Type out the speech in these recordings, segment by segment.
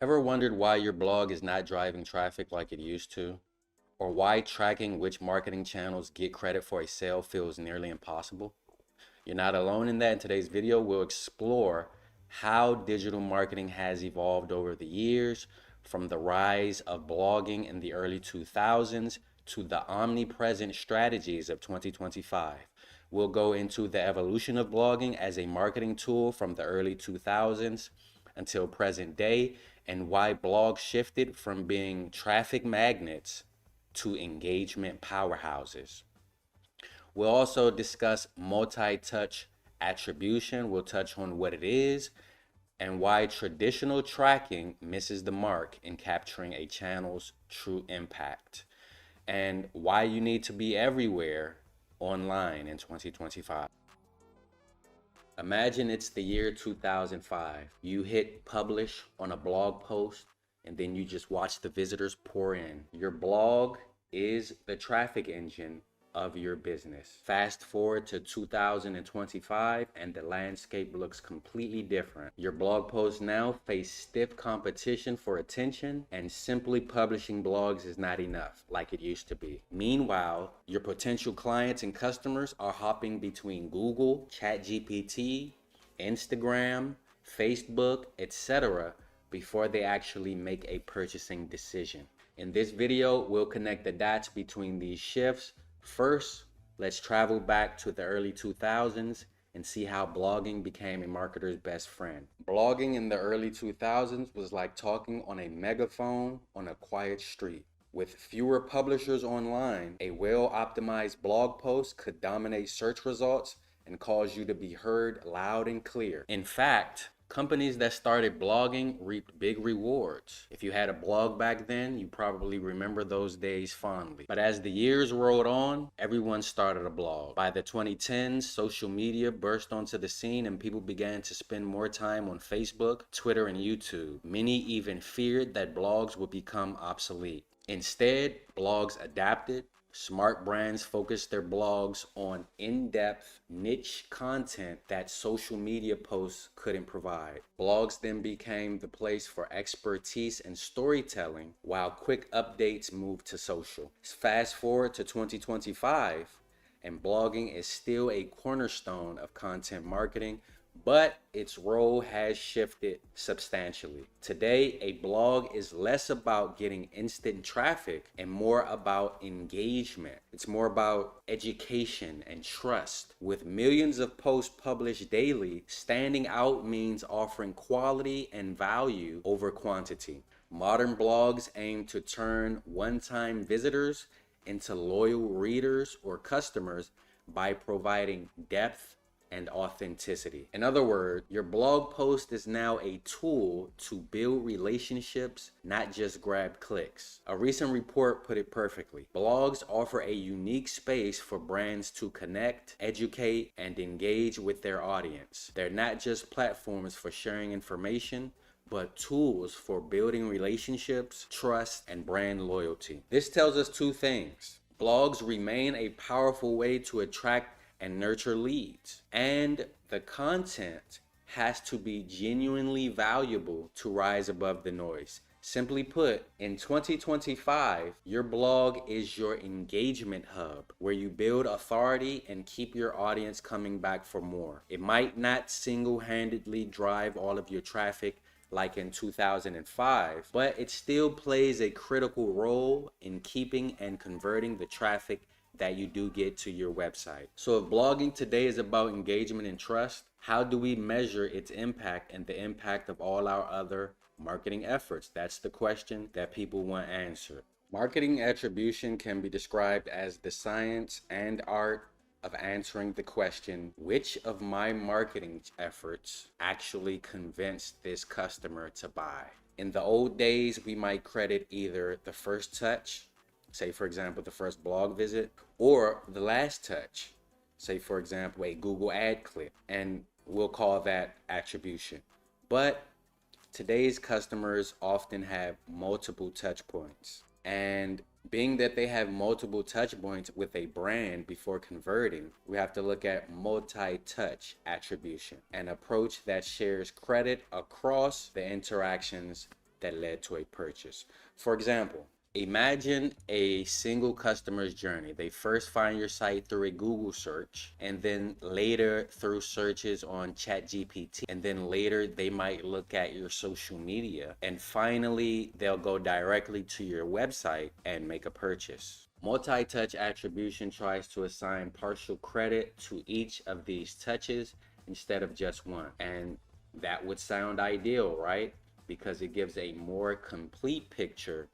Ever wondered why your blog is not driving traffic like it used to? Or why tracking which marketing channels get credit for a sale feels nearly impossible? You're not alone in that. In today's video, we'll explore how digital marketing has evolved over the years, from the rise of blogging in the early 2000s to the omnipresent strategies of 2025. We'll go into the evolution of blogging as a marketing tool from the early 2000s until present day, and why blogs shifted from being traffic magnets to engagement powerhouses. We'll also discuss multi-touch attribution. We'll touch on what it is and why traditional tracking misses the mark in capturing a channel's true impact, and why you need to be everywhere online in 2025. Imagine it's the year 2005. You hit publish on a blog post, and then you just watch the visitors pour in. Your blog is the traffic engine of your business. Fast forward to 2025 and the landscape looks completely different. Your blog posts now face stiff competition for attention, and simply publishing blogs is not enough like it used to be. Meanwhile, your potential clients and customers are hopping between Google, ChatGPT, Instagram, Facebook, etc. before they actually make a purchasing decision. In this video, we'll connect the dots between these shifts. First, let's travel back to the early 2000s and see how blogging became a marketer's best friend. Blogging in the early 2000s was like talking on a megaphone on a quiet street. With fewer publishers online, a well-optimized blog post could dominate search results and cause you to be heard loud and clear. In fact, companies that started blogging reaped big rewards. If you had a blog back then, you probably remember those days fondly. But as the years rolled on, everyone started a blog. By the 2010s, social media burst onto the scene and people began to spend more time on Facebook, Twitter, and YouTube. Many even feared that blogs would become obsolete. Instead, blogs adapted. Smart brands focused their blogs on in-depth, niche content that social media posts couldn't provide. Blogs then became the place for expertise and storytelling, while quick updates moved to social. Fast forward to 2025, and blogging is still a cornerstone of content marketing, but its role has shifted substantially. Today, a blog is less about getting instant traffic and more about engagement. It's more about education and trust. With millions of posts published daily, standing out means offering quality and value over quantity. Modern blogs aim to turn one-time visitors into loyal readers or customers by providing depth and authenticity. In other words, your blog post is now a tool to build relationships, not just grab clicks. A recent report put it perfectly. Blogs offer a unique space for brands to connect, educate, and engage with their audience. They're not just platforms for sharing information, but tools for building relationships, trust, and brand loyalty. This tells us two things. Blogs remain a powerful way to attract and nurture leads, and the content has to be genuinely valuable to rise above the noise. Simply put, in 2025, your blog is your engagement hub where you build authority and keep your audience coming back for more. It might not single-handedly drive all of your traffic like in 2005, but it still plays a critical role in keeping and converting the traffic that you do get to your website. So if blogging today is about engagement and trust, how do we measure its impact and the impact of all our other marketing efforts? That's the question that people want answered. Marketing attribution can be described as the science and art of answering the question, which of my marketing efforts actually convinced this customer to buy? In the old days, we might credit either the first touch, say for example the first blog visit, or the last touch, say for example a Google ad click, and we'll call that attribution. But today's customers often have multiple touch points, and being that they have multiple touch points with a brand before converting, we have to look at multi-touch attribution, an approach that shares credit across the interactions that led to a purchase. For example, imagine a single customer's journey. They first find your site through a Google search, and then later through searches on ChatGPT, and then later they might look at your social media, and finally they'll go directly to your website and make a purchase. Multi-touch attribution tries to assign partial credit to each of these touches instead of just one. And that would sound ideal, right? Because it gives a more complete picture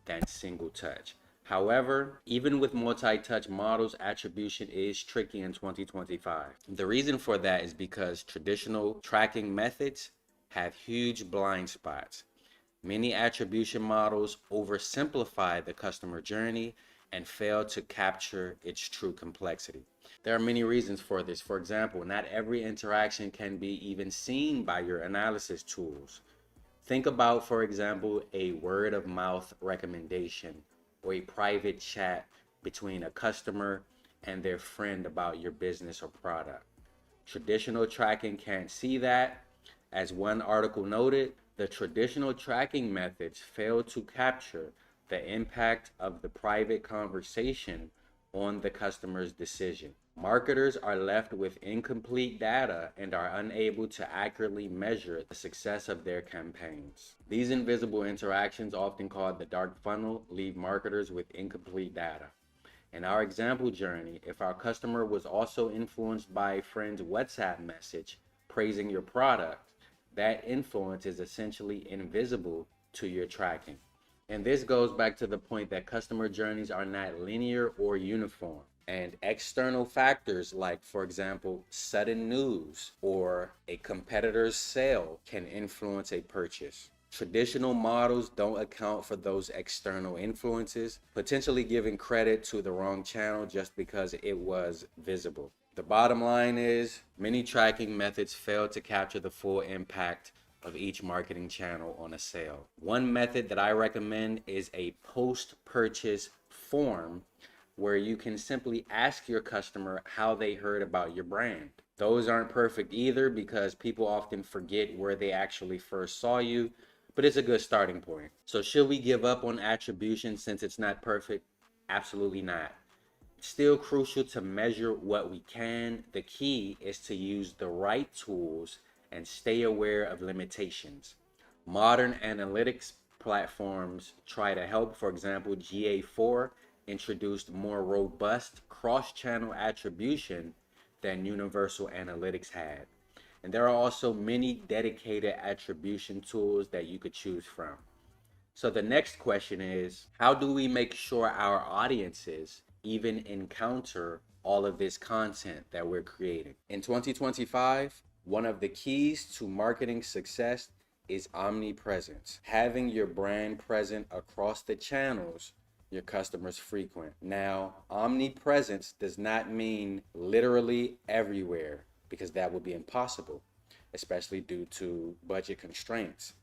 than single touch. However, even with multi-touch models, attribution is tricky in 2025. The reason for that is because traditional tracking methods have huge blind spots. Many attribution models oversimplify the customer journey and fail to capture its true complexity. There are many reasons for this. For example, not every interaction can be even seen by your analysis tools. Think about, for example, a word of mouth recommendation or a private chat between a customer and their friend about your business or product. Traditional tracking can't see that. As one article noted, the traditional tracking methods fail to capture the impact of the private conversation on the customer's decision. Marketers are left with incomplete data and are unable to accurately measure the success of their campaigns. These invisible interactions, often called the dark funnel, leave marketers with incomplete data. In our example journey, if our customer was also influenced by a friend's WhatsApp message praising your product, that influence is essentially invisible to your tracking. And this goes back to the point that customer journeys are not linear or uniform. And external factors like, for example, sudden news or a competitor's sale can influence a purchase. Traditional models don't account for those external influences, potentially giving credit to the wrong channel just because it was visible. The bottom line is, many tracking methods fail to capture the full impact of each marketing channel on a sale. One method that I recommend is a post-purchase form where you can simply ask your customer how they heard about your brand. Those aren't perfect either because people often forget where they actually first saw you, but it's a good starting point. So should we give up on attribution since it's not perfect? Absolutely not. It's still crucial to measure what we can. The key is to use the right tools and stay aware of limitations. Modern analytics platforms try to help. For example, GA4 introduced more robust cross-channel attribution than Universal Analytics had. And there are also many dedicated attribution tools that you could choose from. So the next question is, how do we make sure our audiences even encounter all of this content that we're creating? In 2025, one of the keys to marketing success is omnipresence, having your brand present across the channels your customers frequent. Now, omnipresence does not mean literally everywhere, because that would be impossible, especially due to budget constraints.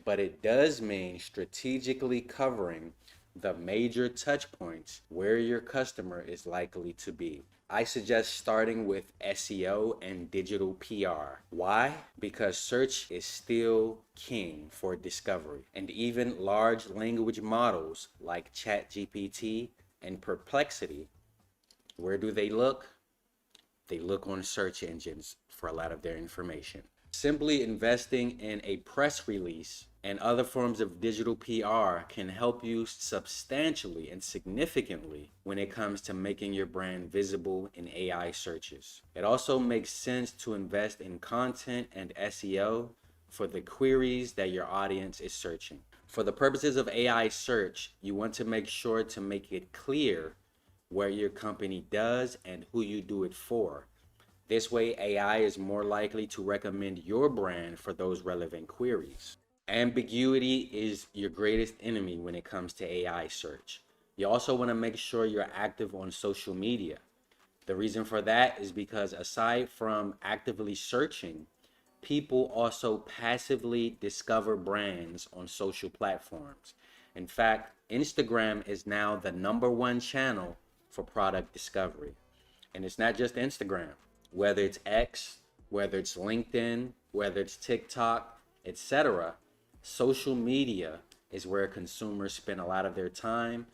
But it does mean strategically covering the major touch points where your customer is likely to be. I suggest starting with SEO and digital PR. Why? Because search is still king for discovery. And even large language models like ChatGPT and Perplexity, where do they look? They look on search engines for a lot of their information. Simply investing in a press release and other forms of digital PR can help you substantially and significantly when it comes to making your brand visible in AI searches. It also makes sense to invest in content and SEO for the queries that your audience is searching. For the purposes of AI search, you want to make sure to make it clear what your company does and who you do it for. This way, AI is more likely to recommend your brand for those relevant queries. Ambiguity is your greatest enemy when it comes to AI search. You also want to make sure you're active on social media. The reason for that is because aside from actively searching, people also passively discover brands on social platforms. In fact, Instagram is now the #1 channel for product discovery. And it's not just Instagram. Whether it's X, whether it's LinkedIn, whether it's TikTok, etc., Social media is where consumers spend a lot of their time.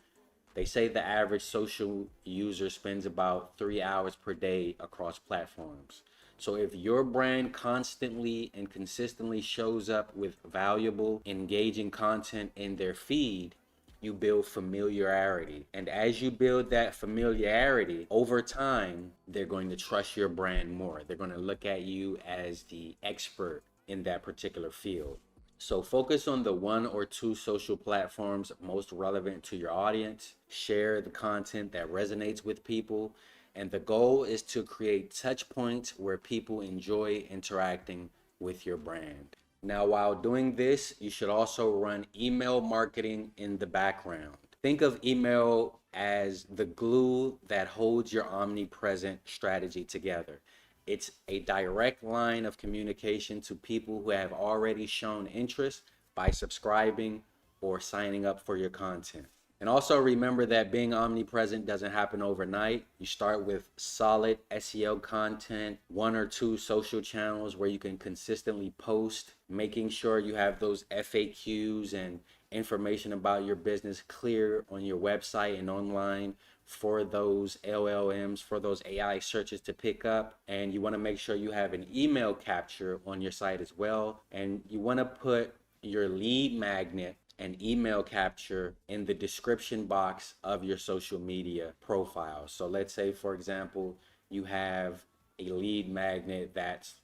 They say the average social user spends about 3 hours per day across platforms. So if your brand constantly and consistently shows up with valuable, engaging content in their feed, you build familiarity. And as you build that familiarity over time, they're going to trust your brand more. They're going to look at you as the expert in that particular field. So focus on the one or two social platforms most relevant to your audience. Share the content that resonates with people. And the goal is to create touch points where people enjoy interacting with your brand. Now, while doing this, you should also run email marketing in the background. Think of email as the glue that holds your omnipresent strategy together. It's a direct line of communication to people who have already shown interest by subscribing or signing up for your content. And also remember that being omnipresent doesn't happen overnight. You start with solid SEO content, one or two social channels where you can consistently post, making sure you have those FAQs and information about your business clear on your website and online for those LLMs, for those AI searches to pick up. And you want to make sure you have an email capture on your site as well. And you want to put your lead magnet and email capture in the description box of your social media profile. So let's say, for example, you have a lead magnet that's,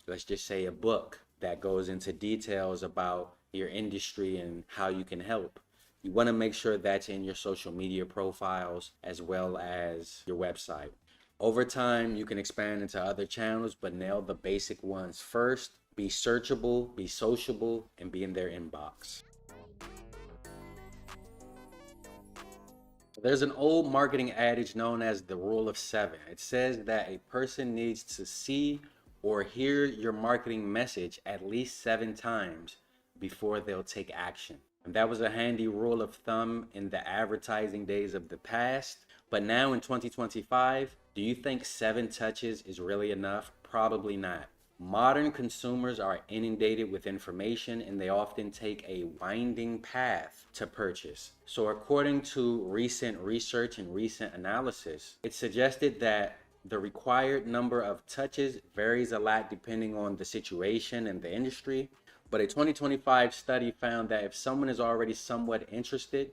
let's just say, a book that goes into details about your industry and how you can help. You want to make sure that's in your social media profiles as well as your website. Over time, you can expand into other channels, but nail the basic ones first. Be searchable, be sociable, and be in their inbox. There's an old marketing adage known as the rule of seven. It says that a person needs to see or hear your marketing message at least 7 times before they'll take action. And that was a handy rule of thumb in the advertising days of the past. But now in 2025, do you think 7 touches is really enough? Probably not. Modern consumers are inundated with information and they often take a winding path to purchase. So according to recent research and recent analysis, it suggested that the required number of touches varies a lot depending on the situation and the industry. But a 2025 study found that if someone is already somewhat interested,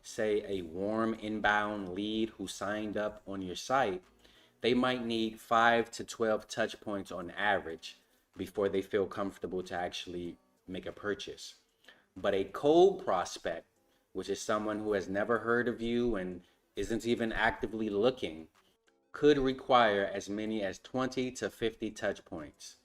say a warm inbound lead who signed up on your site, they might need 5 to 12 touch points on average before they feel comfortable to actually make a purchase. But a cold prospect, which is someone who has never heard of you and isn't even actively looking, could require as many as 20 to 50 touch points.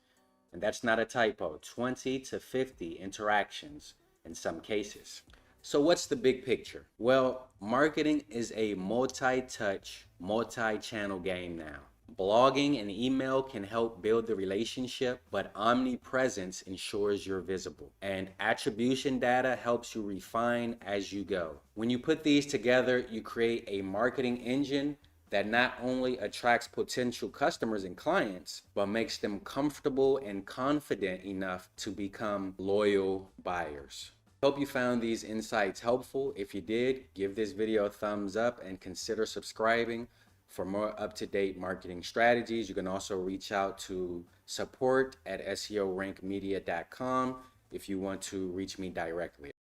And that's not a typo, 20 to 50 interactions in some cases. So what's the big picture? Well, marketing is a multi-touch, multi-channel game now. Blogging and email can help build the relationship, but omnipresence ensures you're visible. And attribution data helps you refine as you go. When you put these together, you create a marketing engine that not only attracts potential customers and clients, but makes them comfortable and confident enough to become loyal buyers. Hope you found these insights helpful. If you did, give this video a thumbs up and consider subscribing for more up-to-date marketing strategies. You can also reach out to support@SEOrankmedia.com if you want to reach me directly.